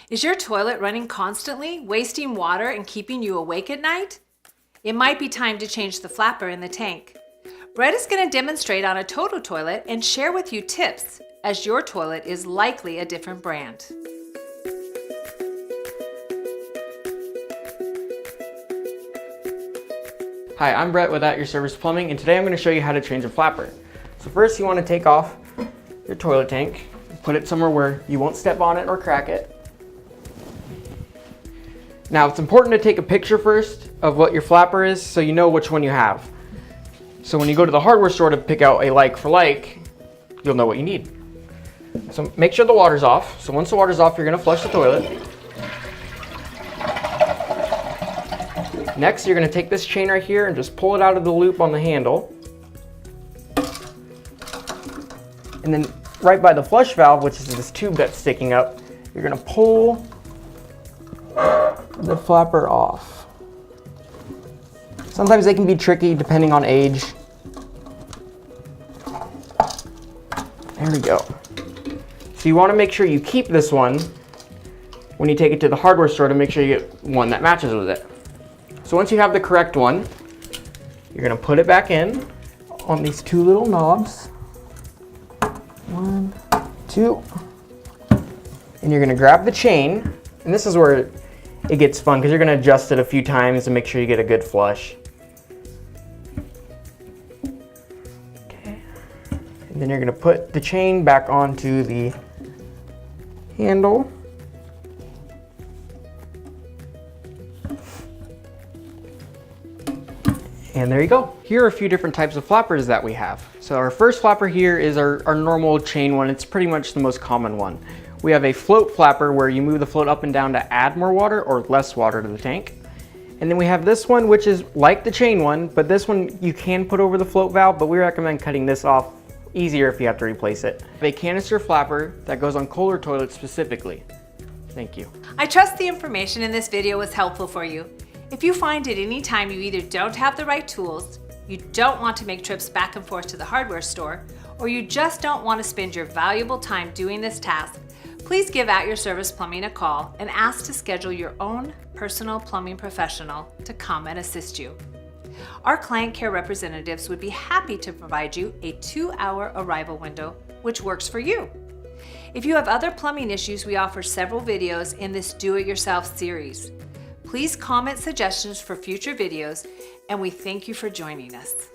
Is your toilet running constantly, wasting water and keeping you awake at night? It might be time to change the flapper in the tank. Brett is going to demonstrate on a Toto toilet and share with you tips, as your toilet is likely a different brand. Hi, I'm Brett with At Your Service Plumbing, and today I'm going to show you how to change a flapper. So first you want to take off your toilet tank, put it somewhere where you won't step on it or crack it. Now it's important to take a picture first of what your flapper is so you know which one you have. So when you go to the hardware store to pick out a like for like, you'll know what you need. So make sure the water's off. So once the water's off, you're going to flush the toilet. Next, you're going to take this chain right here and just pull it out of the loop on the handle. And then right by the flush valve, which is this tube that's sticking up, you're going to pull the flapper off. Sometimes they can be tricky depending on age. There we go. So you want to make sure you keep this one when you take it to the hardware store to make sure you get one that matches with it. So once you have the correct one, you're going to put it back in on these two little knobs. 1, 2. And you're going to grab the chain, and this is where it gets fun because you're going to adjust it a few times to make sure you get a good flush. Okay. And then you're going to put the chain back onto the handle. And there you go. Here are a few different types of flappers that we have. So our first flapper here is our normal chain one. It's pretty much the most common one. We have a float flapper where you move the float up and down to add more water or less water to the tank. And then we have this one, which is like the chain one, but this one you can put over the float valve, but we recommend cutting this off easier if you have to replace it. A canister flapper that goes on Kohler toilets specifically. Thank you. I trust the information in this video was helpful for you. If you find at any time you either don't have the right tools, you don't want to make trips back and forth to the hardware store, or you just don't want to spend your valuable time doing this task, please give At Your Service Plumbing a call and ask to schedule your own personal plumbing professional to come and assist you. Our client care representatives would be happy to provide you a 2-hour arrival window, which works for you. If you have other plumbing issues, we offer several videos in this Do-It-Yourself series. Please comment suggestions for future videos, and we thank you for joining us.